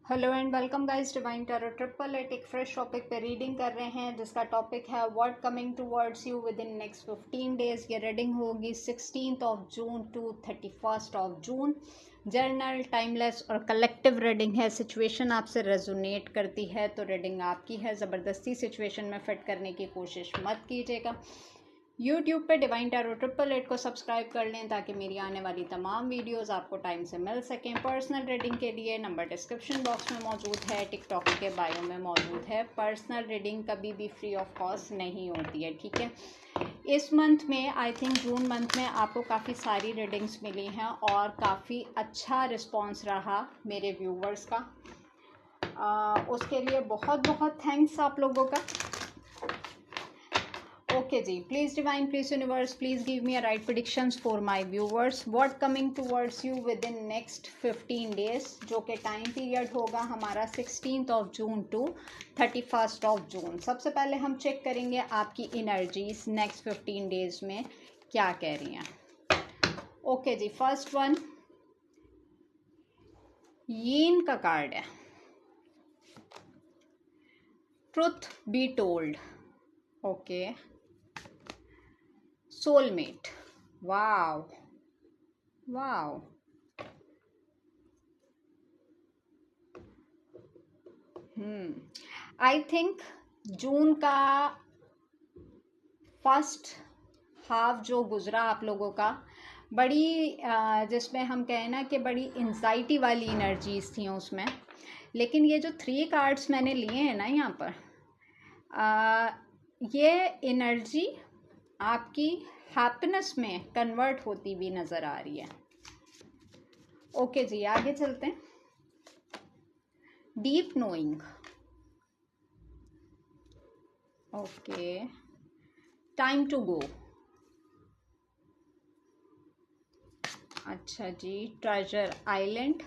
Hello and welcome guys, Divine Tarot triple eight एक fresh topic पे reading कर रहे हैं जिसका टॉपिक है what coming towards you within next 15 days. ये रीडिंग होगी 16th of June to 31st of June. General, timeless और कलेक्टिव रीडिंग है। सिचुएशन आपसे रेजोनेट करती है तो रीडिंग आपकी है। ज़बरदस्ती सिचुएशन में फिट करने की कोशिश मत कीजिएगा। यूट्यूब पे डिवाइन टैरो ट्रिपल एट को सब्सक्राइब कर लें ताकि मेरी आने वाली तमाम वीडियोस आपको टाइम से मिल सकें। पर्सनल रीडिंग के लिए नंबर डिस्क्रिप्शन बॉक्स में मौजूद है, टिकटॉक के बायो में मौजूद है। पर्सनल रीडिंग कभी भी फ्री ऑफ कॉस्ट नहीं होती है, ठीक है। इस मंथ में, आई थिंक जून मंथ में, आपको काफ़ी सारी रीडिंग्स मिली हैं और काफ़ी अच्छा रिस्पॉन्स रहा मेरे व्यूवर्स का। उसके लिए बहुत बहुत थैंक्स आप लोगों का। ओके जी, please divine, please universe, please give me a right predictions for my viewers. What coming towards you within next 15 days, जो कि टाइम पीरियड होगा हमारा 16th of June to 31st of June. सबसे पहले हम check करेंगे आपकी energies next 15 days में क्या कह रही हैं। ओके जी, फर्स्ट वन यीन का कार्ड है। Truth be told. Okay, soulmate. Wow wow, I think June का फर्स्ट हाफ जो गुजरा आप लोगों का, बड़ी जिसमें हम कहें ना कि बड़ी एंजाइटी वाली एनर्जीज थी उसमें। लेकिन ये जो 3 कार्ड्स मैंने लिए हैं ना यहाँ पर, ये एनर्जी आपकी हैप्पीनेस में कन्वर्ट होती हुई नज़र आ रही है। ओके जी, आगे चलते हैं। Deep knowing. Okay, time to go. अच्छा जी, treasure island.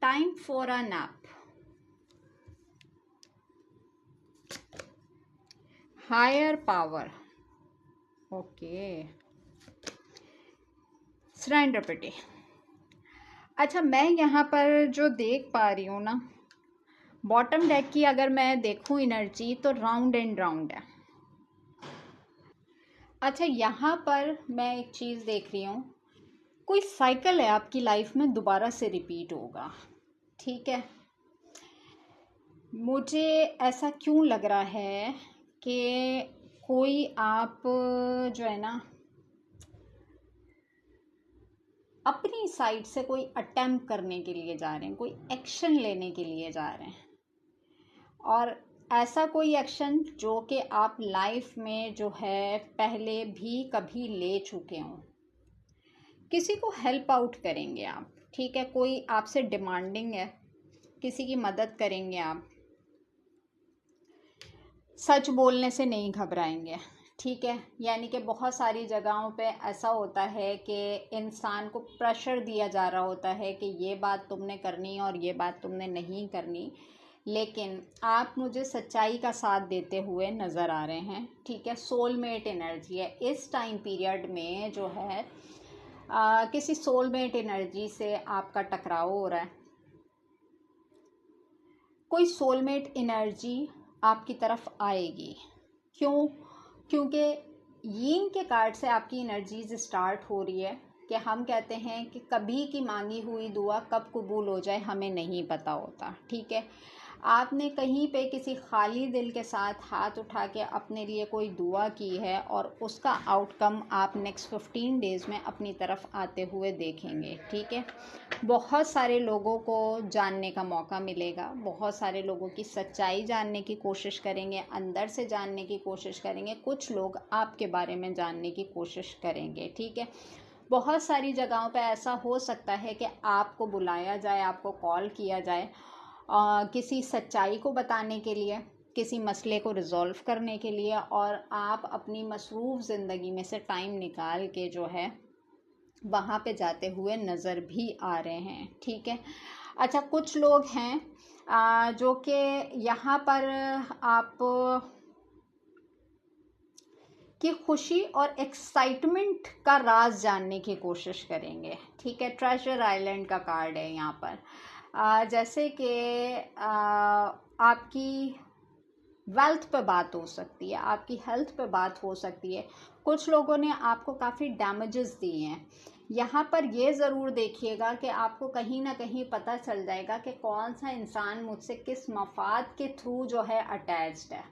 Time for a nap. Higher power. Okay, serendipity. अच्छा, मैं यहाँ पर जो देख पा रही हूँ ना, बॉटम डेक की अगर मैं देखूँ एनर्जी तो राउंड एंड राउंड है। अच्छा, यहाँ पर मैं एक चीज़ देख रही हूँ, कोई साइकिल है आपकी लाइफ में दोबारा से रिपीट होगा, ठीक है। मुझे ऐसा क्यों लग रहा है कि कोई आप जो है ना अपनी साइड से कोई अटेम्प्ट करने के लिए जा रहे हैं, कोई एक्शन लेने के लिए जा रहे हैं। और ऐसा कोई एक्शन जो कि आप लाइफ में जो है पहले भी कभी ले चुके हों। किसी को हेल्प आउट करेंगे आप, ठीक है। कोई आपसे डिमांडिंग है, किसी की मदद करेंगे आप। सच बोलने से नहीं घबराएंगे, ठीक है। यानी कि बहुत सारी जगहों पे ऐसा होता है कि इंसान को प्रेशर दिया जा रहा होता है कि ये बात तुमने करनी और ये बात तुमने नहीं करनी, लेकिन आप मुझे सच्चाई का साथ देते हुए नज़र आ रहे हैं, ठीक है। सोलमेट एनर्जी है इस टाइम पीरियड में जो है। किसी सोलमेट एनर्जी से आपका टकराव हो रहा है। कोई सोलमेट एनर्जी आपकी तरफ आएगी। क्यों? क्योंकि यीन के कार्ड से आपकी एनर्जीज स्टार्ट हो रही है कि हम कहते हैं कि कभी की मांगी हुई दुआ कब कबूल हो जाए हमें नहीं पता होता, ठीक है। आपने कहीं पे किसी खाली दिल के साथ हाथ उठा के अपने लिए कोई दुआ की है और उसका आउटकम आप नेक्स्ट 15 डेज़ में अपनी तरफ आते हुए देखेंगे, ठीक है। बहुत सारे लोगों को जानने का मौका मिलेगा, बहुत सारे लोगों की सच्चाई जानने की कोशिश करेंगे, अंदर से जानने की कोशिश करेंगे। कुछ लोग आपके बारे में जानने की कोशिश करेंगे, ठीक है। बहुत सारी जगहों पे ऐसा हो सकता है कि आपको बुलाया जाए, आपको कॉल किया जाए किसी सच्चाई को बताने के लिए, किसी मसले को रिज़ॉल्व करने के लिए, और आप अपनी मसरूफ़ ज़िंदगी में से टाइम निकाल के जो है वहाँ पे जाते हुए नज़र भी आ रहे हैं, ठीक है। अच्छा, कुछ लोग हैं जो कि यहाँ पर आप कि खुशी और एक्साइटमेंट का राज जानने की कोशिश करेंगे। ठीक है, ट्रेजर आइलैंड का कार्ड है यहाँ पर। जैसे कि आपकी वेल्थ पे बात हो सकती है, आपकी हेल्थ पे बात हो सकती है। कुछ लोगों ने आपको काफ़ी डैमेजेस दिए हैं। यहाँ पर ये ज़रूर देखिएगा कि आपको कहीं ना कहीं पता चल जाएगा कि कौन सा इंसान मुझसे किस मफाद के थ्रू जो है अटैच्ड है।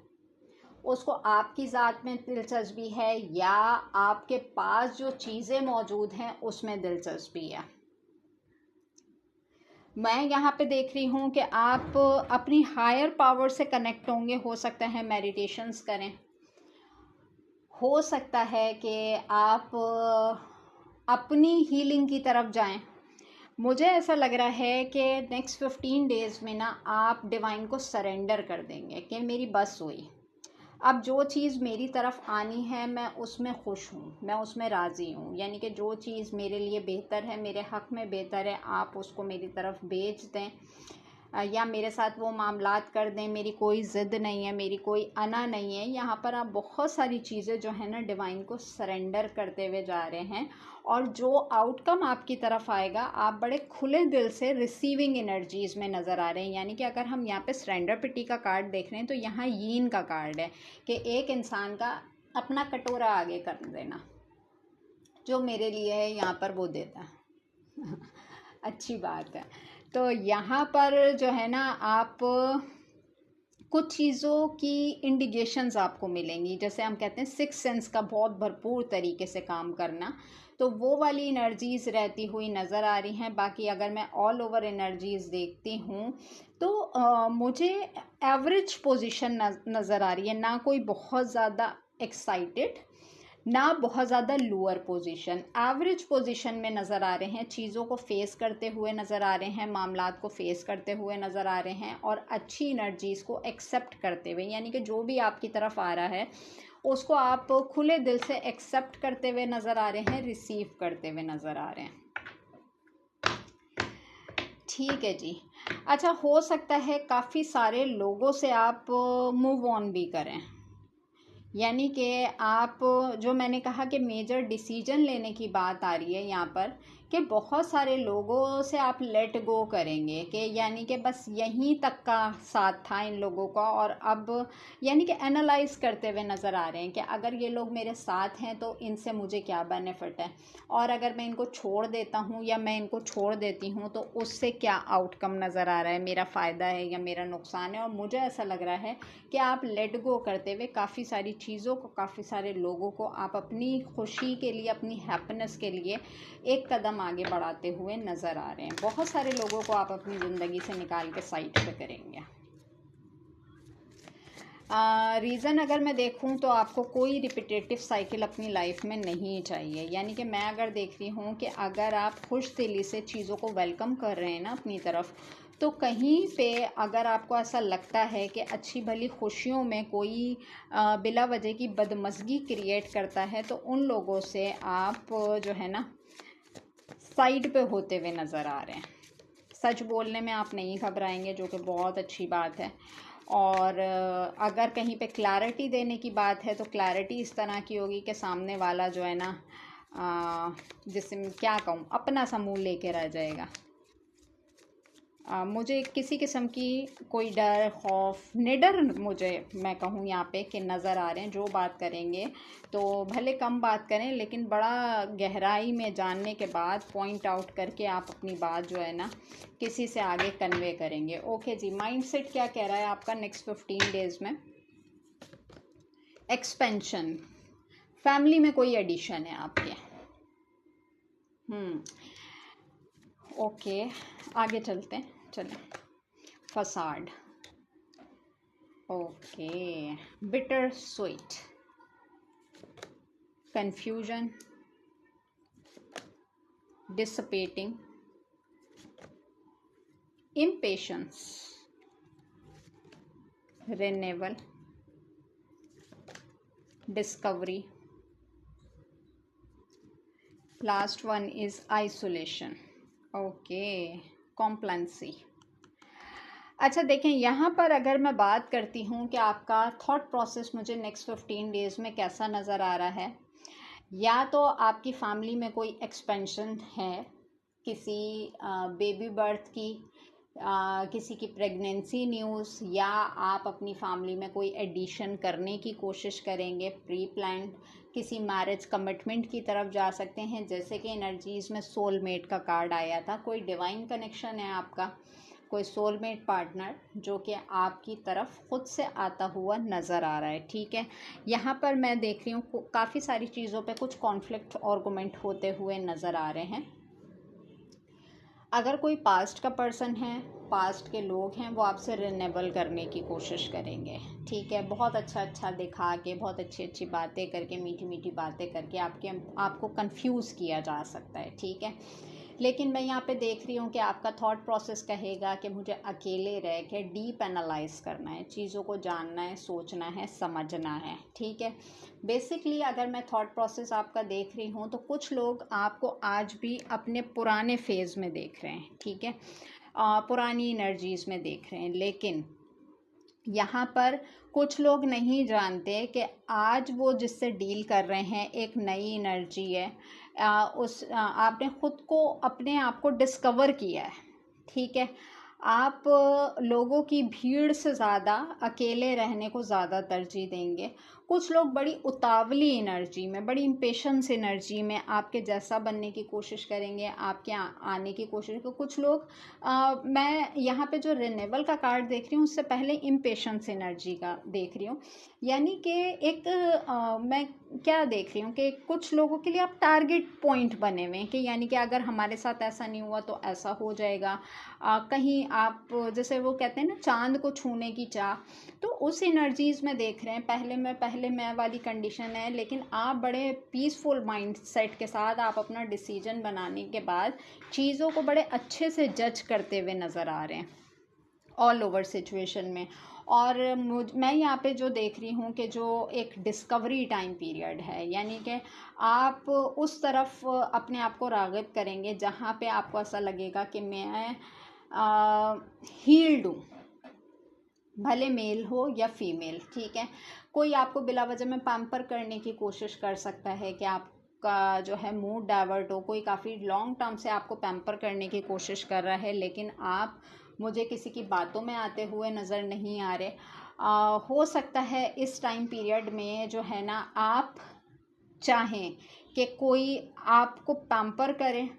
उसको आपकी ज़ात में दिलचस्पी है या आपके पास जो चीज़ें मौजूद हैं उसमें दिलचस्पी है। मैं यहाँ पे देख रही हूँ कि आप अपनी हायर पावर से कनेक्ट होंगे। हो सकता है मेडिटेशंस करें, हो सकता है कि आप अपनी हीलिंग की तरफ जाएं। मुझे ऐसा लग रहा है कि नेक्स्ट 15 डेज़ में ना आप डिवाइन को सरेंडर कर देंगे कि मेरी बस हुई, अब जो चीज़ मेरी तरफ आनी है मैं उसमें खुश हूँ, मैं उसमें राज़ी हूँ। यानी कि जो चीज़ मेरे लिए बेहतर है, मेरे हक़ में बेहतर है, आप उसको मेरी तरफ भेज दें या मेरे साथ वो मामलात कर दें। मेरी कोई ज़िद नहीं है, मेरी कोई अना नहीं है। यहाँ पर आप बहुत सारी चीज़ें जो है ना डिवाइन को सरेंडर करते हुए जा रहे हैं और जो आउटकम आपकी तरफ आएगा आप बड़े खुले दिल से रिसीविंग एनर्जीज़ में नज़र आ रहे हैं। यानी कि अगर हम यहाँ पे सरेंडर पिटी का कार्ड देख रहे हैं तो यहाँ यीन का कार्ड है कि एक इंसान का अपना कटोरा आगे कर देना, जो मेरे लिए है यहाँ पर वो देता है। अच्छी बात है। तो यहाँ पर जो है ना आप कुछ चीज़ों की इंडिकेशंस आपको मिलेंगी, जैसे हम कहते हैं सिक्स सेंस का बहुत भरपूर तरीके से काम करना, तो वो वाली एनर्जीज़ रहती हुई नज़र आ रही हैं। बाकी अगर मैं ऑल ओवर एनर्जीज़ देखती हूँ तो मुझे एवरेज पोजीशन नज़र आ रही है, ना कोई बहुत ज़्यादा एक्साइटेड ना बहुत ज़्यादा लोअर पोजीशन, एवरेज पोजीशन में नज़र आ रहे हैं। चीज़ों को फेस करते हुए नज़र आ रहे हैं, मामलात को फेस करते हुए नज़र आ रहे हैं और अच्छी एनर्जीज़ को एक्सेप्ट करते हुए, यानी कि जो भी आपकी तरफ आ रहा है उसको आप खुले दिल से एक्सेप्ट करते हुए नज़र आ रहे हैं, रिसीव करते हुए नज़र आ रहे हैं। ठीक है जी। अच्छा, हो सकता है काफ़ी सारे लोगों से आप मूव ऑन भी करें, यानी कि आप जो मैंने कहा कि मेजर डिसीजन लेने की बात आ रही है यहाँ पर कि बहुत सारे लोगों से आप लेट गो करेंगे कि यानी कि बस यहीं तक का साथ था इन लोगों का और अब यानी कि एनालाइज करते हुए नज़र आ रहे हैं कि अगर ये लोग मेरे साथ हैं तो इनसे मुझे क्या बेनिफिट है और अगर मैं इनको छोड़ देता हूँ या मैं इनको छोड़ देती हूँ तो उससे क्या आउटकम नज़र आ रहा है, मेरा फ़ायदा है या मेरा नुकसान है। और मुझे ऐसा लग रहा है कि आप लेट गो करते हुए काफ़ी सारी चीज़ों को, काफ़ी सारे लोगों को आप अपनी खुशी के लिए, अपनी हैप्पीनेस के लिए एक कदम आगे बढ़ाते हुए नज़र आ रहे हैं। बहुत सारे लोगों को आप अपनी ज़िंदगी से निकाल के साइड पे करेंगे। रीज़न अगर मैं देखूं तो आपको कोई रिपीटेटिव साइकिल अपनी लाइफ में नहीं चाहिए। यानी कि मैं अगर देख रही हूं कि अगर आप खुश दिली से चीज़ों को वेलकम कर रहे हैं ना अपनी तरफ, तो कहीं पे अगर आपको ऐसा लगता है कि अच्छी भली खुशियों में कोई बिला वजह की बदमज़गी क्रिएट करता है तो उन लोगों से आप जो है ना साइड पे होते हुए नज़र आ रहे हैं। सच बोलने में आप नहीं घबराएंगे, जो कि बहुत अच्छी बात है। और अगर कहीं पे क्लैरिटी देने की बात है तो क्लैरिटी इस तरह की होगी कि सामने वाला जो है ना जिससे क्या कहूँ अपना सा मुँह लेके रह जाएगा। मुझे किसी किस्म की कोई डर, खौफ, निडर मुझे मैं कहूँ यहाँ पे कि नज़र आ रहे हैं। जो बात करेंगे तो भले कम बात करें लेकिन बड़ा गहराई में जानने के बाद पॉइंट आउट करके आप अपनी बात जो है ना किसी से आगे कन्वे करेंगे। ओके जी, माइंडसेट क्या कह रहा है आपका नेक्स्ट 15 डेज़ में? एक्सपेंशन, फैमिली में कोई एडिशन है आपके। ओके, आगे चलते हैं, चलें। Facade, okay, bitter sweet, confusion, dissipating, impatience, renewal, discovery. Last one is isolation. Okay, complacency. अच्छा देखें, यहाँ पर अगर मैं बात करती हूँ कि आपका थॉट प्रोसेस मुझे नेक्स्ट 15 डेज़ में कैसा नज़र आ रहा है, या तो आपकी फैमिली में कोई एक्सपेंशन है, किसी बेबी बर्थ की, किसी की प्रेगनेंसी न्यूज़, या आप अपनी फैमिली में कोई एडिशन करने की कोशिश करेंगे, प्री प्लान्ड किसी मैरिज कमिटमेंट की तरफ जा सकते हैं। जैसे कि एनर्जीज़ में सोलमेट का कार्ड आया था, कोई डिवाइन कनेक्शन है आपका, कोई सोलमेट पार्टनर जो कि आपकी तरफ खुद से आता हुआ नज़र आ रहा है। ठीक है, यहाँ पर मैं देख रही हूँ काफ़ी सारी चीज़ों पे कुछ कॉन्फ्लिक्ट आर्गुमेंट होते हुए नज़र आ रहे हैं। अगर कोई पास्ट का पर्सन है, पास्ट के लोग हैं, वो आपसे रिन्यूअल करने की कोशिश करेंगे। ठीक है, बहुत अच्छा अच्छा दिखा के, बहुत अच्छी अच्छी बातें करके, मीठी मीठी बातें करके आपको कंफ्यूज किया जा सकता है। ठीक है, लेकिन मैं यहाँ पे देख रही हूँ कि आपका थॉट प्रोसेस कहेगा कि मुझे अकेले रह के डीप एनालाइज करना है, चीज़ों को जानना है, सोचना है, समझना है। ठीक है, बेसिकली अगर मैं थॉट प्रोसेस आपका देख रही हूँ तो कुछ लोग आपको आज भी अपने पुराने फेज़ में देख रहे हैं। ठीक है, पुरानी एनर्जीज़ में देख रहे हैं, लेकिन यहाँ पर कुछ लोग नहीं जानते कि आज वो जिससे डील कर रहे हैं एक नई एनर्जी है। आपने खुद को, अपने आप को डिस्कवर किया है। ठीक है, आप लोगों की भीड़ से ज़्यादा अकेले रहने को ज़्यादा तरजीह देंगे। कुछ लोग बड़ी उतावली एनर्जी में, बड़ी इम्पेशंस एनर्जी में आपके जैसा बनने की कोशिश करेंगे, आपके आने की कोशिश करेंगे। कुछ लोग मैं यहाँ पे जो रिन्यूअल का कार्ड देख रही हूँ उससे पहले इम्पेशंस एनर्जी का देख रही हूँ। यानी कि एक मैं क्या देख रही हूँ कि कुछ लोगों के लिए आप टारगेट पॉइंट बने हुए हैं कि यानी कि अगर हमारे साथ ऐसा नहीं हुआ तो ऐसा हो जाएगा। कहीं आप, जैसे वो कहते हैं ना, चांद को छूने की चाह, तो उस एनर्जीज़ में देख रहे हैं। पहले मैं वाली कंडीशन है, लेकिन आप बड़े पीसफुल माइंड सेट के साथ आप अपना डिसीजन बनाने के बाद चीज़ों को बड़े अच्छे से जज करते हुए नज़र आ रहे हैं ऑल ओवर सिचुएशन में। और मैं यहाँ पे जो देख रही हूँ कि जो एक डिस्कवरी टाइम पीरियड है, यानी कि आप उस तरफ अपने आप को राग़िब करेंगे जहाँ पे आपको ऐसा लगेगा कि मैं हील्ड हूँ, भले मेल हो या फीमेल। ठीक है, कोई आपको बिला वजह में पैम्पर करने की कोशिश कर सकता है कि आपका जो है मूड डाइवर्ट हो। कोई काफ़ी लॉन्ग टर्म से आपको पैम्पर करने की कोशिश कर रहा है, लेकिन आप मुझे किसी की बातों में आते हुए नज़र नहीं आ रहे। हो सकता है इस टाइम पीरियड में जो है ना, आप चाहें कि कोई आपको पैम्पर करे,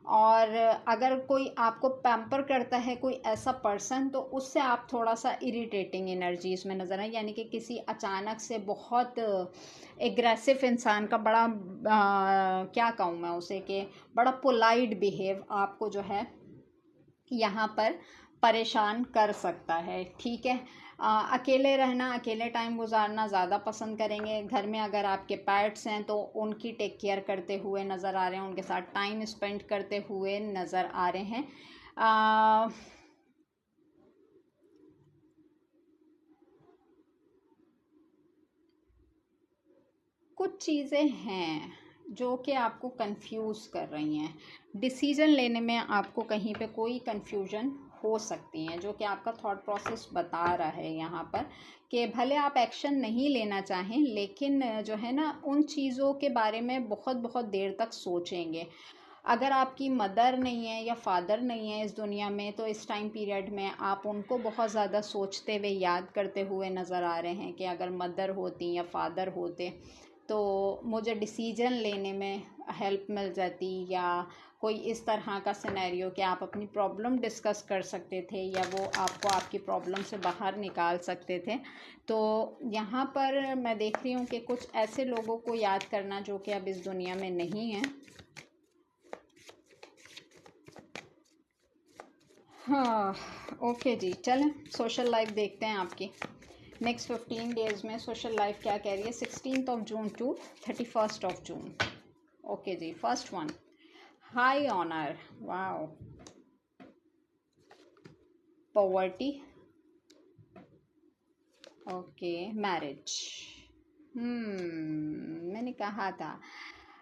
और अगर कोई आपको पैम्पर करता है कोई ऐसा पर्सन, तो उससे आप थोड़ा सा इरिटेटिंग एनर्जीज़ में नज़र आए। यानी कि किसी अचानक से बहुत एग्रेसिव इंसान का बड़ा क्या कहूँ मैं उसे, कि बड़ा पोलाइट बिहेव आपको जो है यहाँ पर परेशान कर सकता है। ठीक है, अकेले रहना, अकेले टाइम गुजारना ज़्यादा पसंद करेंगे। घर में अगर आपके पेट्स हैं तो उनकी टेक केयर करते हुए नज़र आ रहे हैं, उनके साथ टाइम स्पेंड करते हुए नज़र आ रहे हैं। कुछ चीज़ें हैं जो कि आपको कंफ्यूज कर रही हैं, डिसीजन लेने में आपको कहीं पे कोई कंफ्यूजन हो सकती हैं, जो कि आपका थॉट प्रोसेस बता रहा है यहाँ पर कि भले आप एक्शन नहीं लेना चाहें, लेकिन जो है ना, उन चीज़ों के बारे में बहुत बहुत देर तक सोचेंगे। अगर आपकी मदर नहीं है या फादर नहीं है इस दुनिया में, तो इस टाइम पीरियड में आप उनको बहुत ज़्यादा सोचते हुए, याद करते हुए नज़र आ रहे हैं कि अगर मदर होती या फादर होते तो मुझे डिसीजन लेने में हेल्प मिल जाती, या कोई इस तरह का सिनेरियो कि आप अपनी प्रॉब्लम डिस्कस कर सकते थे, या वो आपको आपकी प्रॉब्लम से बाहर निकाल सकते थे। तो यहाँ पर मैं देख रही हूँ कि कुछ ऐसे लोगों को याद करना जो कि अब इस दुनिया में नहीं है। हाँ, ओके जी, चलें सोशल लाइफ देखते हैं आपकी नेक्स्ट 15 डेज़ में। सोशल लाइफ क्या कह रही है 16 जून टू 31 जून। ओके जी, first one, high honour, wow, poverty, okay, marriage, मैंने कहा था।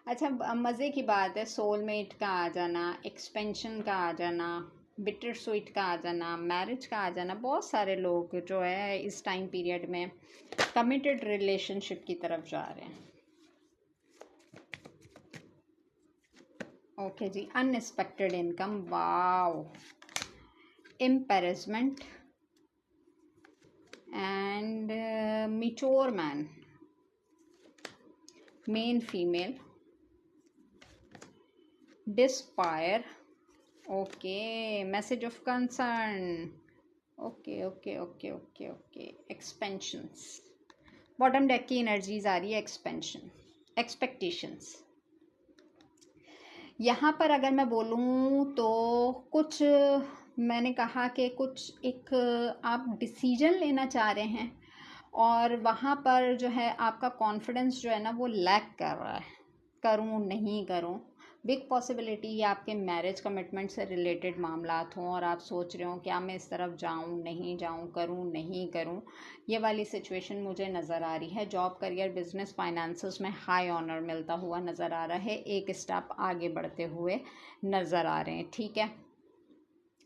अच्छा, मज़े की बात है, सोलमेट का आ जाना, एक्सपेंशन का आ जाना, बिटर स्वीट का आ जाना, मैरिज का आ जाना। बहुत सारे लोग जो है इस टाइम पीरियड में कमिटेड रिलेशनशिप की तरफ जा रहे हैं। ओके जी, unexpected income, wow, embarrassment and mature man, men female, despair, okay, message of concern, okay okay okay okay okay, expansions. Bottom deck की एनर्जीज आ रही है एक्सपेंशन, एक्सपेक्टेशंस। यहाँ पर अगर मैं बोलूँ तो कुछ, मैंने कहा कि कुछ एक आप डिसीजन लेना चाह रहे हैं और वहाँ पर जो है आपका कॉन्फिडेंस जो है ना वो लैक कर रहा है, करूँ नहीं करूँ। बिग पॉसिबिलिटी ये आपके मैरिज कमिटमेंट से रिलेटेड मामलात हों और आप सोच रहे हो क्या मैं इस तरफ जाऊँ नहीं जाऊँ, करूँ नहीं करूँ, ये वाली सिचुएशन मुझे नज़र आ रही है। जॉब, करियर, बिजनेस, फाइनेंसेस में हाई ऑनर मिलता हुआ नज़र आ रहा है, एक स्टेप आगे बढ़ते हुए नज़र आ रहे हैं, ठीक है।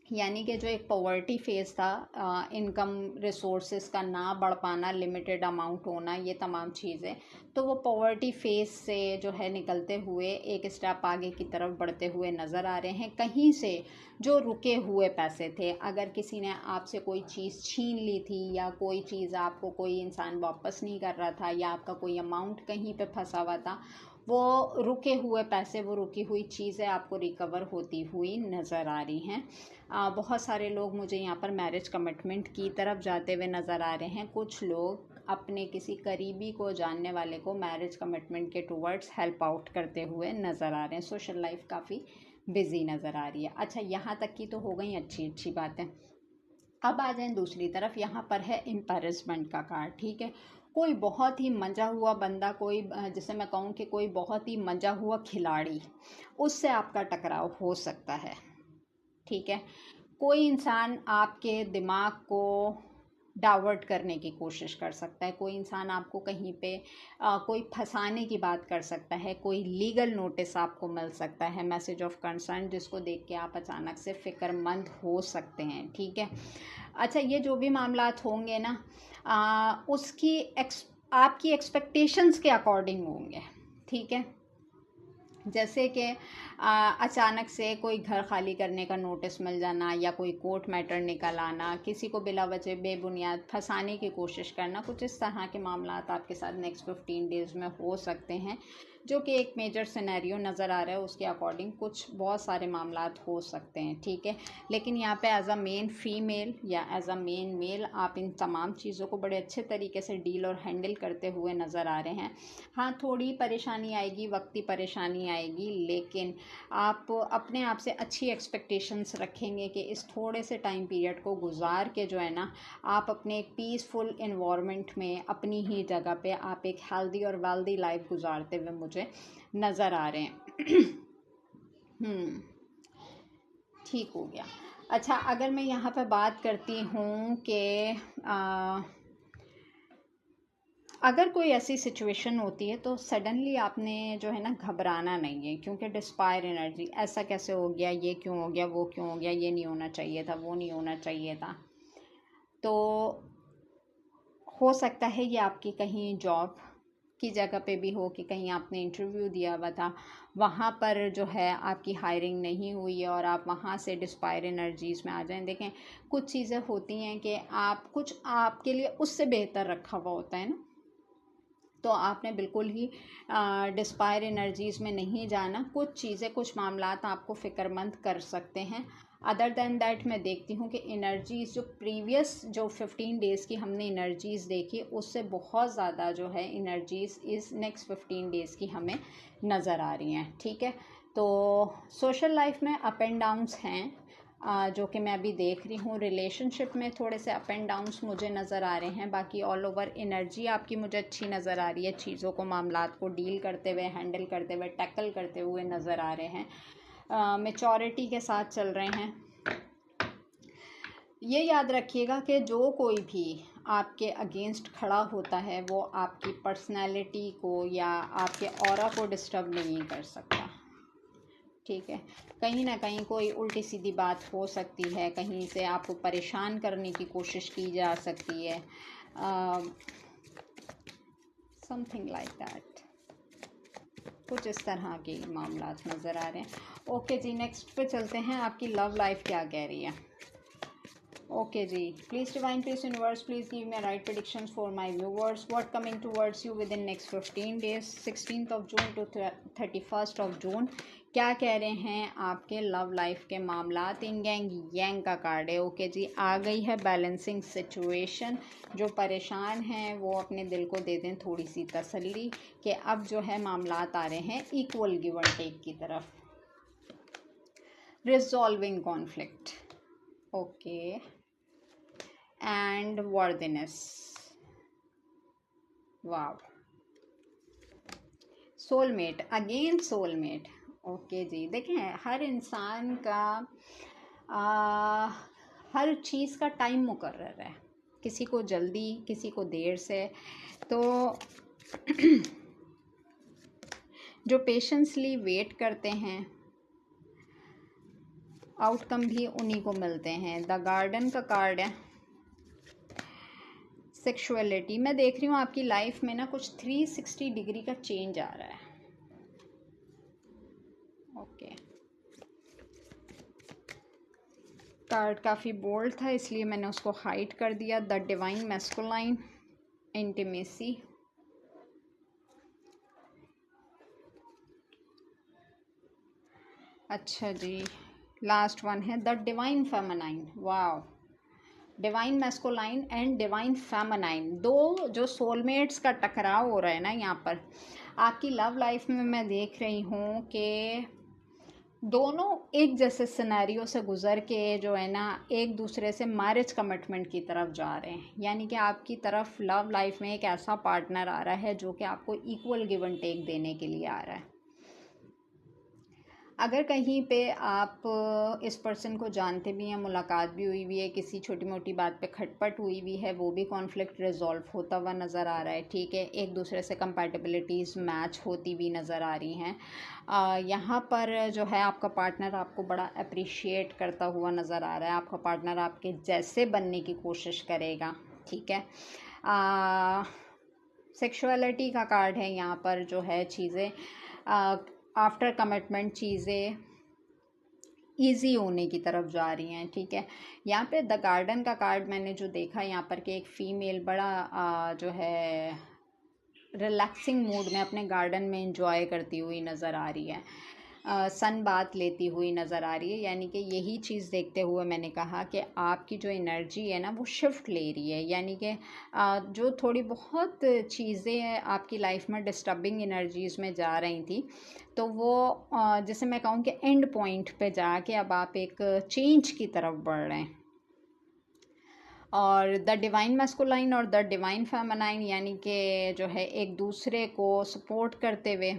यानी कि जो एक पॉवर्टी फेज़ था, इनकम रिसोर्सेज का ना बढ़ पाना, लिमिटेड अमाउंट होना, ये तमाम चीज़ें, तो वो पॉवर्टी फेज़ से जो है निकलते हुए एक स्टेप आगे की तरफ बढ़ते हुए नज़र आ रहे हैं। कहीं से जो रुके हुए पैसे थे, अगर किसी ने आपसे कोई चीज़ छीन ली थी या कोई चीज़ आपको कोई इंसान वापस नहीं कर रहा था या आपका कोई अमाउंट कहीं पे फंसा हुआ था, वो रुके हुए पैसे, वो रुकी हुई चीज़ें आपको रिकवर होती हुई नज़र आ रही हैं। बहुत सारे लोग मुझे यहाँ पर मैरिज कमिटमेंट की तरफ जाते हुए नज़र आ रहे हैं। कुछ लोग अपने किसी करीबी को, जानने वाले को मैरिज कमिटमेंट के टूवर्ड्स हेल्प आउट करते हुए नज़र आ रहे हैं। सोशल लाइफ काफ़ी बिजी नज़र आ रही है। अच्छा, यहाँ तक की तो हो गई अच्छी अच्छी बातें। अब आ जाएं दूसरी तरफ, यहाँ पर है एम्पैरेसमेंट का कार्ड, ठीक है। कोई बहुत ही मंजा हुआ बंदा, कोई जिसे मैं कहूँ कि कोई बहुत ही मंजा हुआ खिलाड़ी, उससे आपका टकराव हो सकता है, ठीक है। कोई इंसान आपके दिमाग को डावर्ट करने की कोशिश कर सकता है, कोई इंसान आपको कहीं पे कोई फंसाने की बात कर सकता है, कोई लीगल नोटिस आपको मिल सकता है, मैसेज ऑफ कंसर्न, जिसको देख के आप अचानक से फ़िक्रमंद हो सकते हैं, ठीक है। अच्छा, ये जो भी मामलात होंगे ना, उसकी आपकी एक्सपेक्टेशंस के अकॉर्डिंग होंगे, ठीक है। जैसे कि अचानक से कोई घर खाली करने का नोटिस मिल जाना या कोई कोर्ट मैटर निकल आना, किसी को बिला वजह बेबुनियाद फंसाने की कोशिश करना, कुछ इस तरह के मामलात आपके साथ नेक्स्ट 15 डेज़ में हो सकते हैं, जो कि एक मेजर सिनेरियो नज़र आ रहा है, उसके अकॉर्डिंग कुछ बहुत सारे मामलात हो सकते हैं, ठीक है। लेकिन यहाँ पे एज अ मेन फीमेल या एज अ मेन मेल आप इन तमाम चीज़ों को बड़े अच्छे तरीके से डील और हैंडल करते हुए नज़र आ रहे हैं। हाँ, थोड़ी परेशानी आएगी, वक्ती परेशानी आएगी, लेकिन आप अपने आप से अच्छी एक्सपेक्टेशंस रखेंगे कि इस थोड़े से टाइम पीरियड को गुजार के जो है ना, आप अपने एक पीसफुल इन्वायरमेंट में अपनी ही जगह पे आप एक हेल्दी और वेल्दी लाइफ गुजारते हुए मुझे नज़र आ रहे हैं। ठीक हो गया। अच्छा, अगर मैं यहाँ पे बात करती हूँ कि अगर कोई ऐसी सिचुएशन होती है तो सडनली आपने जो है ना घबराना नहीं है, क्योंकि डिस्पायर एनर्जी, ऐसा कैसे हो गया, ये क्यों हो गया, वो क्यों हो गया, ये नहीं होना चाहिए था, वो नहीं होना चाहिए था। तो हो सकता है ये आपकी कहीं जॉब की जगह पे भी हो कि कहीं आपने इंटरव्यू दिया हुआ था, वहाँ पर जो है आपकी हायरिंग नहीं हुई है और आप वहाँ से डिस्पायर एनर्जीज़ में आ जाएं। देखें, कुछ चीज़ें होती हैं कि आप कुछ आपके लिए उससे बेहतर रखा हुआ होता है ना, तो आपने बिल्कुल ही डिस्पायर एनर्जीज़ में नहीं जाना। कुछ चीज़ें, कुछ मामलात आपको फ़िक्रमंद कर सकते हैं। अदर दैन दैट मैं देखती हूँ कि एनर्जीज़ जो प्रीवियस जो 15 डेज़ की हमने एनर्जीज़ देखी, उससे बहुत ज़्यादा जो है एनर्जीज़ इस नेक्स्ट 15 डेज़ की हमें नज़र आ रही हैं, ठीक है। तो सोशल लाइफ में अप एंड डाउन्स हैं, जो कि मैं अभी देख रही हूँ। रिलेशनशिप में थोड़े से अप एंड डाउन्स मुझे नज़र आ रहे हैं। बाकी ऑल ओवर एनर्जी आपकी मुझे अच्छी नज़र आ रही है, चीज़ों को, मामलात को डील करते हुए, हैंडल करते हुए, टैकल करते हुए नज़र आ रहे हैं, मैच्योरिटी के साथ चल रहे हैं। ये याद रखिएगा कि जो कोई भी आपके अगेंस्ट खड़ा होता है वो आपकी पर्सनैलिटी को या आपके ऑरा को डिस्टर्ब नहीं कर सकता, ठीक है, कहीं ना कहीं कोई उल्टी सीधी बात हो सकती है, कहीं से आपको परेशान करने की कोशिश की जा सकती है, समथिंग लाइक दैट, कुछ इस तरह के मामलात नज़र आ रहे हैं। ओके जी, नेक्स्ट पे चलते हैं, आपकी लव लाइफ क्या कह रही है। ओके जी, please divine please universe please give me right predictions for my viewers, what coming towards you within next 15 days 16th of June to 31st of June। क्या कह रहे हैं आपके लव लाइफ के मामलात। इंग यांग का कार्ड है। ओके जी, आ गई है बैलेंसिंग सिचुएशन। जो परेशान हैं वो अपने दिल को दे दें थोड़ी सी तसल्ली कि अब जो है मामलात आ रहे हैं इक्वल गिव एंड टेक की तरफ। Resolving conflict, okay, and worthiness, wow, soulmate, again soulmate. Okay जी, देखें हर इंसान का हर चीज़ का टाइम मुकर्रर है, किसी को जल्दी किसी को देर से, तो जो पेशेंसली वेट करते हैं आउटकम भी उन्हीं को मिलते हैं। द गार्डन का कार्ड है। सेक्सुअलिटी, मैं देख रही हूँ आपकी लाइफ में ना कुछ 360 डिग्री का चेंज आ रहा है। ओके, कार्ड काफ़ी बोल्ड था इसलिए मैंने उसको हाइड कर दिया। द डिवाइन मैस्कुलाइन, इंटीमेसी, अच्छा जी, लास्ट वन है the divine feminine. Wow, divine masculine and divine feminine, दो जो सोलमेट्स का टकराव हो रहा है ना यहाँ पर आपकी लव लाइफ में। मैं देख रही हूँ कि दोनों एक जैसे सिनेरियो से गुज़र के जो है ना एक दूसरे से मैरिज कमिटमेंट की तरफ जा रहे हैं। यानी कि आपकी तरफ लव लाइफ में एक ऐसा पार्टनर आ रहा है जो कि आपको इक्वल गिव एंड टेक देने के लिए आ रहा है। अगर कहीं पे आप इस पर्सन को जानते भी हैं, मुलाकात भी हुई हुई है, किसी छोटी मोटी बात पे खटपट हुई हुई है, वो भी कॉन्फ्लिक्ट रिजॉल्व होता हुआ नज़र आ रहा है। ठीक है, एक दूसरे से कंपैटिबिलिटीज़ मैच होती हुई नज़र आ रही हैं। यहाँ पर जो है आपका पार्टनर आपको बड़ा अप्रिशिएट करता हुआ नज़र आ रहा है। आपका पार्टनर आपके जैसे बनने की कोशिश करेगा। ठीक है, सेक्सुअलिटी का कार्ड है यहाँ पर। जो है चीज़ें आफ्टर कमिटमेंट चीज़ें ईजी होने की तरफ जा रही हैं। ठीक है, यहाँ पे द गार्डन का कार्ड मैंने जो देखा यहाँ पर कि एक फ़ीमेल बड़ा जो है रिलैक्सिंग मूड में अपने गार्डन में इंजॉय करती हुई नज़र आ रही है, सन बात लेती हुई नज़र आ रही है। यानी कि यही चीज़ देखते हुए मैंने कहा कि आपकी जो एनर्जी है ना वो शिफ्ट ले रही है। यानी कि जो थोड़ी बहुत चीज़ें आपकी लाइफ में डिस्टर्बिंग एनर्जीज़ में जा रही थी, तो वो जैसे मैं कहूँ कि एंड पॉइंट पे जाके अब आप एक चेंज की तरफ बढ़ रहे हैं। और द डिवाइन मैस्कुलाइन और द डिवाइन फेमिनाइन यानी कि जो है एक दूसरे को सपोर्ट करते हुए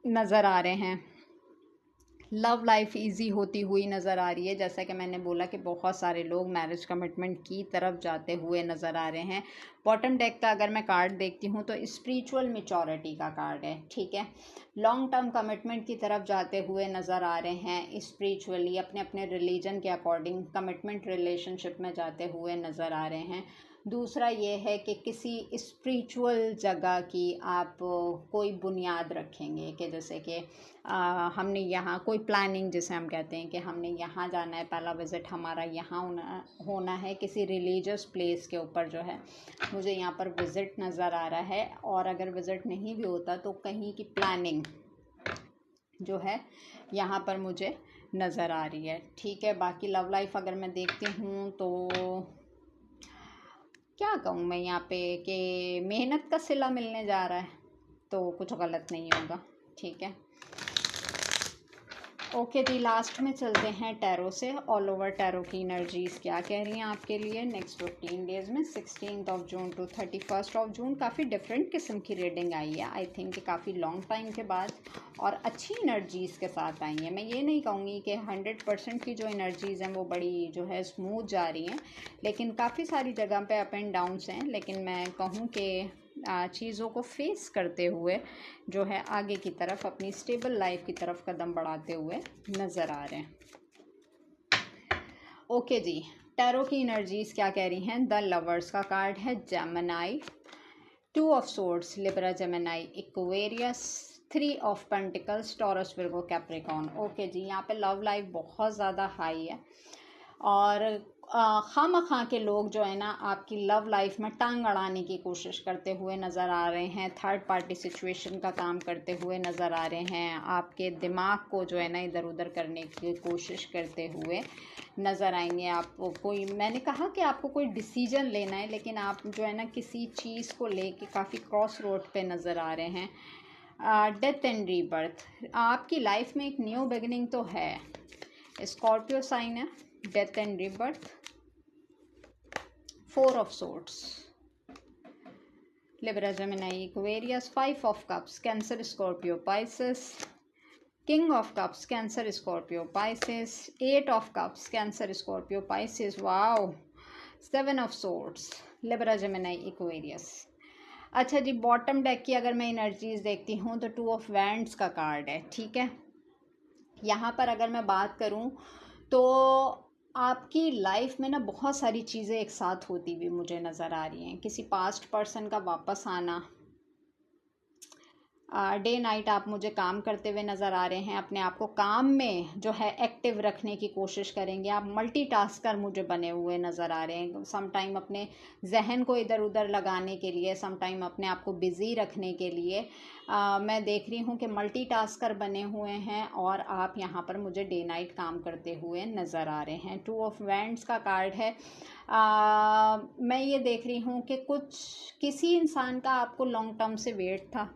नज़र आ रहे हैं। लव लाइफ इजी होती हुई नज़र आ रही है। जैसा कि मैंने बोला कि बहुत सारे लोग मैरिज कमिटमेंट की तरफ जाते हुए नज़र आ रहे हैं। बॉटम डेक का अगर मैं कार्ड देखती हूँ तो स्पिरिचुअल मैच्योरिटी का कार्ड है। ठीक है, लॉन्ग टर्म कमिटमेंट की तरफ जाते हुए नज़र आ रहे हैं। स्पिरिचुअली अपने अपने रिलीजन के अकॉर्डिंग कमिटमेंट रिलेशनशिप में जाते हुए नज़र आ रहे हैं। दूसरा ये है कि किसी स्पिरिचुअल जगह की आप कोई बुनियाद रखेंगे कि जैसे कि हमने यहाँ कोई प्लानिंग, जिसे हम कहते हैं कि हमने यहाँ जाना है, पहला विज़िट हमारा यहाँ होना है किसी रिलीजियस प्लेस के ऊपर। जो है मुझे यहाँ पर विज़िट नज़र आ रहा है, और अगर विज़िट नहीं भी होता तो कहीं की प्लानिंग जो है यहाँ पर मुझे नज़र आ रही है। ठीक है, बाकी लव लाइफ अगर मैं देखती हूँ तो क्या कहूँ मैं यहाँ पे कि मेहनत का सिला मिलने जा रहा है, तो कुछ गलत नहीं होगा। ठीक है, ओके जी, लास्ट में चलते हैं टैरो से। ऑल ओवर टैरो की एनर्जीज़ क्या कह रही हैं आपके लिए नेक्स्ट 15 डेज़ में 16th of June to 31st of June। काफ़ी डिफरेंट किस्म की रीडिंग आई है, आई थिंक कि काफ़ी लॉन्ग टाइम के बाद, और अच्छी एनर्जीज़ के साथ आई हैं। मैं ये नहीं कहूँगी कि 100% की जो एनर्जीज़ हैं वो बड़ी जो है स्मूथ जा रही हैं, लेकिन काफ़ी सारी जगह पे अप एंड डाउन्स हैं। लेकिन मैं कहूँ कि चीज़ों को फेस करते हुए जो है आगे की तरफ अपनी स्टेबल लाइफ की तरफ कदम बढ़ाते हुए नज़र आ रहे हैं। ओके जी, टैरो की एनर्जीज क्या कह रही हैं? द लवर्स का कार्ड है, Gemini, 2 of swords, Libra, Gemini, Aquarius, 3 of pentacles, Taurus, Virgo, Capricorn. Okay जी, यहाँ पे लव लाइफ बहुत ज़्यादा हाई है और खामखा के लोग जो है ना आपकी लव लाइफ में टांग अड़ाने की कोशिश करते हुए नज़र आ रहे हैं, थर्ड पार्टी सिचुएशन का काम करते हुए नज़र आ रहे हैं, आपके दिमाग को जो है ना इधर उधर करने की कोशिश करते हुए नज़र आएंगे। आपको कोई, मैंने कहा कि आपको कोई डिसीजन लेना है, लेकिन आप जो है ना किसी चीज़ को लेके काफ़ी क्रॉस रोड पे नज़र आ रहे हैं। डेथ एंड रीबर्थ, आपकी लाइफ में एक न्यू बिगिनिंग तो है। स्कॉर्पियो साइन है, death and rebirth, 4 of swords, Libra, Gemini, Aquarius, 5 of cups, cancer, Scorpio, Pisces, king of cups, cancer, Scorpio, Pisces, 8 of cups, cancer, Scorpio, Pisces, wow, 7 of swords, Libra, Gemini, Aquarius. अच्छा जी, bottom deck की अगर मैं energies देखती हूँ तो 2 of wands का card है, ठीक है। यहाँ पर अगर मैं बात करूँ तो आपकी लाइफ में ना बहुत सारी चीज़ें एक साथ होती हुई मुझे नज़र आ रही हैं। किसी पास्ट पर्सन का वापस आना, डे नाइट आप मुझे काम करते हुए नज़र आ रहे हैं, अपने आप को काम में जो है एक्टिव रखने की कोशिश करेंगे। आप मल्टीटास्कर मुझे बने हुए नज़र आ रहे हैं, सम टाइम अपने जहन को इधर उधर लगाने के लिए, सम टाइम अपने आप को बिज़ी रखने के लिए मैं देख रही हूँ कि मल्टीटास्कर बने हुए हैं और आप यहाँ पर मुझे डे नाइट काम करते हुए नज़र आ रहे हैं। 2 ऑफ वैंड्स का कार्ड है। मैं ये देख रही हूँ कि किसी इंसान का आपको लॉन्ग टर्म से वेट था,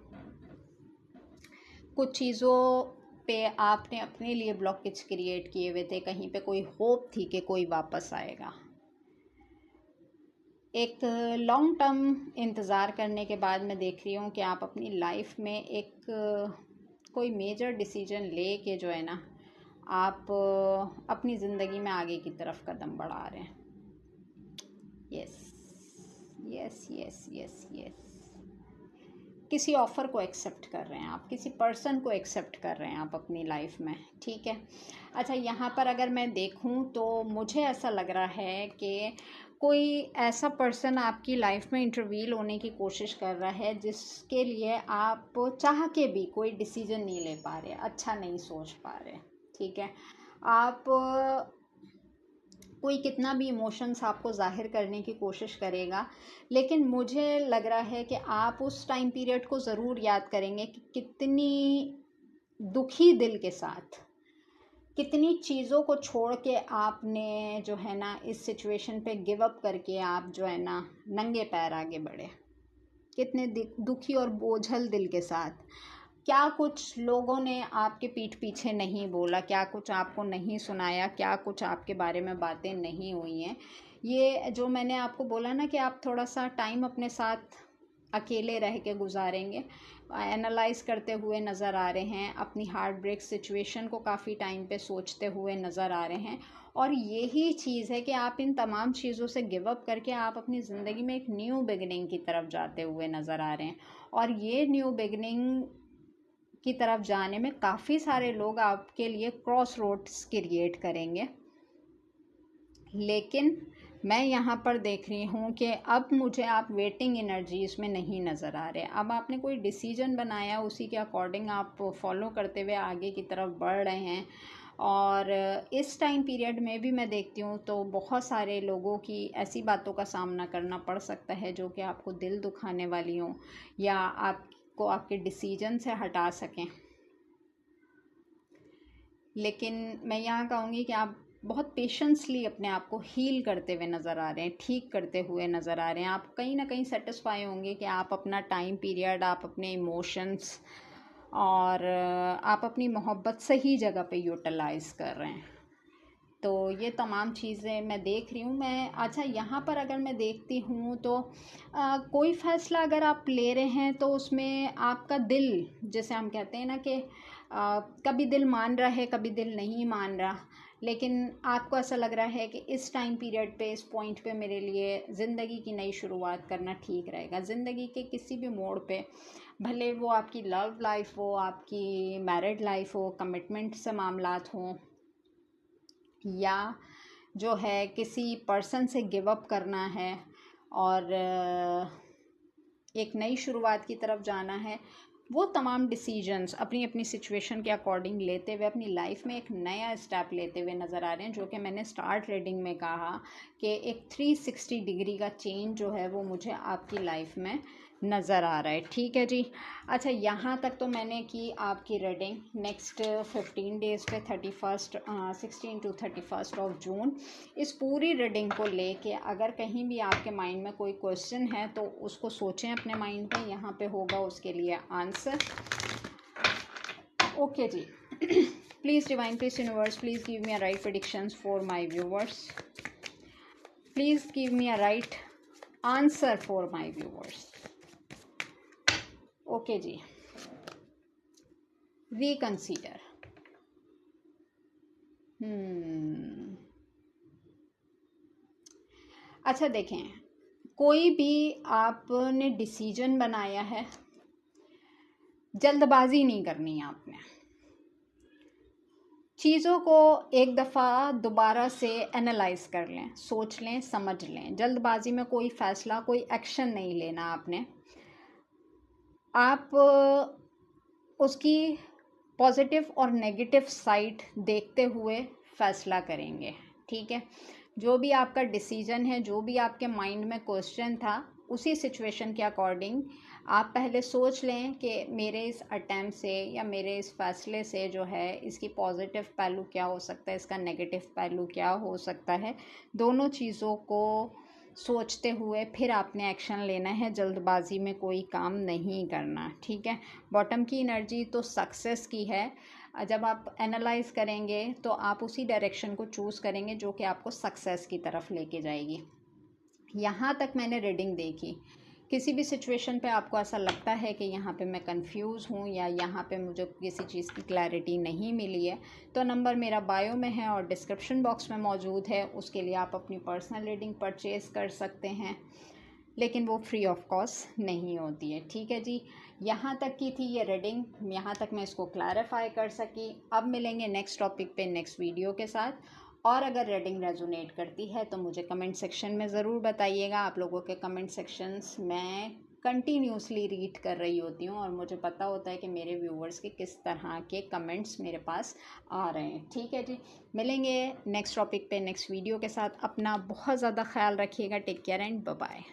कुछ चीज़ों पे आपने अपने लिए ब्लॉकेज क्रिएट किए हुए थे, कहीं पे कोई होप थी कि कोई वापस आएगा। एक लॉन्ग टर्म इंतज़ार करने के बाद मैं देख रही हूँ कि आप अपनी लाइफ में एक कोई मेजर डिसीजन ले के जो है ना आप अपनी ज़िंदगी में आगे की तरफ कदम बढ़ा रहे हैं। Yes yes yes yes yes, किसी ऑफ़र को एक्सेप्ट कर रहे हैं आप, किसी पर्सन को एक्सेप्ट कर रहे हैं आप अपनी लाइफ में, ठीक है। अच्छा, यहाँ पर अगर मैं देखूँ तो मुझे ऐसा लग रहा है कि कोई ऐसा पर्सन आपकी लाइफ में इंटरवील होने की कोशिश कर रहा है जिसके लिए आप चाह के भी कोई डिसीजन नहीं ले पा रहे, अच्छा नहीं सोच पा रहे, ठीक है। आप कोई कितना भी इमोशंस आपको ज़ाहिर करने की कोशिश करेगा, लेकिन मुझे लग रहा है कि आप उस टाइम पीरियड को ज़रूर याद करेंगे कि कितनी दुखी दिल के साथ, कितनी चीज़ों को छोड़ के आपने जो है ना इस सिचुएशन पे गिव अप करके आप जो है ना नंगे पैर आगे बढ़े, कितने दुखी और बोझल दिल के साथ। क्या कुछ लोगों ने आपके पीठ पीछे नहीं बोला, क्या कुछ आपको नहीं सुनाया, क्या कुछ आपके बारे में बातें नहीं हुई हैं। ये जो मैंने आपको बोला ना कि आप थोड़ा सा टाइम अपने साथ अकेले रह के गुजारेंगे, एनालाइज करते हुए नज़र आ रहे हैं, अपनी हार्ट ब्रेक सिचुएशन को काफ़ी टाइम पे सोचते हुए नज़र आ रहे हैं। और यही चीज़ है कि आप इन तमाम चीज़ों से गिव अप करके आप अपनी ज़िंदगी में एक न्यू बिगिनिंग की तरफ जाते हुए नज़र आ रहे हैं। और ये न्यू बिगिनिंग की तरफ जाने में काफ़ी सारे लोग आपके लिए क्रॉस रोड्स क्रिएट करेंगे, लेकिन मैं यहाँ पर देख रही हूँ कि अब मुझे आप वेटिंग एनर्जीज में नहीं नज़र आ रहे। अब आपने कोई डिसीजन बनाया, उसी के अकॉर्डिंग आप फॉलो करते हुए आगे की तरफ बढ़ रहे हैं। और इस टाइम पीरियड में भी मैं देखती हूँ तो बहुत सारे लोगों की ऐसी बातों का सामना करना पड़ सकता है जो कि आपको दिल दुखाने वाली हों या आपको आपके डिसीजन से हटा सकें। लेकिन मैं यहाँ कहूँगी कि आप बहुत पेशेंसली अपने आप को हील करते हुए नज़र आ रहे हैं, ठीक करते हुए नज़र आ रहे हैं। आप कहीं ना कहीं सेटिस्फाई होंगे कि आप अपना टाइम पीरियड, आप अपने इमोशंस और आप अपनी मोहब्बत सही जगह पे यूटिलाइज़ कर रहे हैं। तो ये तमाम चीज़ें मैं देख रही हूँ मैं। अच्छा, यहाँ पर अगर मैं देखती हूँ तो कोई फ़ैसला अगर आप ले रहे हैं तो उसमें आपका दिल, जैसे हम कहते हैं ना कि कभी दिल मान रहा है, कभी दिल नहीं मान रहा, लेकिन आपको ऐसा लग रहा है कि इस टाइम पीरियड पे, इस पॉइंट पे मेरे लिए ज़िंदगी की नई शुरुआत करना ठीक रहेगा। ज़िंदगी के किसी भी मोड़ पे, भले वो आपकी लव लाइफ हो, आपकी मैरिड लाइफ हो, कमिटमेंट से मामलात हों, या जो है किसी पर्सन से गिव अप करना है और एक नई शुरुआत की तरफ जाना है, वो तमाम डिसीजंस अपनी अपनी सिचुएशन के अकॉर्डिंग लेते हुए अपनी लाइफ में एक नया स्टेप लेते हुए नज़र आ रहे हैं, जो कि मैंने स्टार्ट रीडिंग में कहा कि एक 360 डिग्री का चेंज जो है वो मुझे आपकी लाइफ में नज़र आ रहा है। ठीक है जी। अच्छा, यहाँ तक तो मैंने की आपकी रीडिंग। नेक्स्ट 15 डेज़ पे 16 to 31 ऑफ जून इस पूरी रीडिंग को लेके अगर कहीं भी आपके माइंड में कोई क्वेश्चन है तो उसको सोचें अपने माइंड में, यहाँ पे होगा उसके लिए आंसर। ओके जी। Please divine, please universe, please give me a right predictions for my viewers. Please give me a right answer for my viewers. Okay जी। रिकंसीडर। अच्छा देखें, कोई भी आपने डिसीजन बनाया है, जल्दबाजी नहीं करनी है आपने। चीज़ों को एक दफ़ा दोबारा से एनालाइज कर लें, सोच लें, समझ लें। जल्दबाजी में कोई फ़ैसला, कोई एक्शन नहीं लेना आपने। आप उसकी पॉजिटिव और नेगेटिव साइड देखते हुए फ़ैसला करेंगे। ठीक है। जो भी आपका डिसीजन है, जो भी आपके माइंड में क्वेश्चन था, उसी सिचुएशन के अकॉर्डिंग आप पहले सोच लें कि मेरे इस अटैम्प्ट से या मेरे इस फैसले से जो है इसकी पॉजिटिव पहलू क्या हो सकता है, इसका नेगेटिव पहलू क्या हो सकता है। दोनों चीज़ों को सोचते हुए फिर आपने एक्शन लेना है। जल्दबाजी में कोई काम नहीं करना। ठीक है। बॉटम की एनर्जी तो सक्सेस की है। जब आप एनालाइज करेंगे तो आप उसी डायरेक्शन को चूज़ करेंगे जो कि आपको सक्सेस की तरफ लेके जाएगी। यहाँ तक मैंने रीडिंग देखी। किसी भी सिचुएशन पे आपको ऐसा लगता है कि यहाँ पे मैं कंफ्यूज हूँ या यहाँ पे मुझे किसी चीज़ की क्लैरिटी नहीं मिली है, तो नंबर मेरा बायो में है और डिस्क्रिप्शन बॉक्स में मौजूद है। उसके लिए आप अपनी पर्सनल रीडिंग परचेज़ कर सकते हैं, लेकिन वो फ्री ऑफ कॉस्ट नहीं होती है। ठीक है जी। यहाँ तक की थी ये रीडिंग, यहाँ तक मैं इसको क्लैरिफाई कर सकी। अब मिलेंगे नेक्स्ट टॉपिक पे नेक्स्ट वीडियो के साथ। और अगर रीडिंग रेजोनेट करती है तो मुझे कमेंट सेक्शन में ज़रूर बताइएगा। आप लोगों के कमेंट सेक्शंस मैं कंटिन्यूसली रीड कर रही होती हूँ और मुझे पता होता है कि मेरे व्यूवर्स के किस तरह के कमेंट्स मेरे पास आ रहे हैं। ठीक है जी। मिलेंगे नेक्स्ट टॉपिक पे नेक्स्ट वीडियो के साथ। अपना बहुत ज़्यादा ख्याल रखिएगा। Take care and bye bye.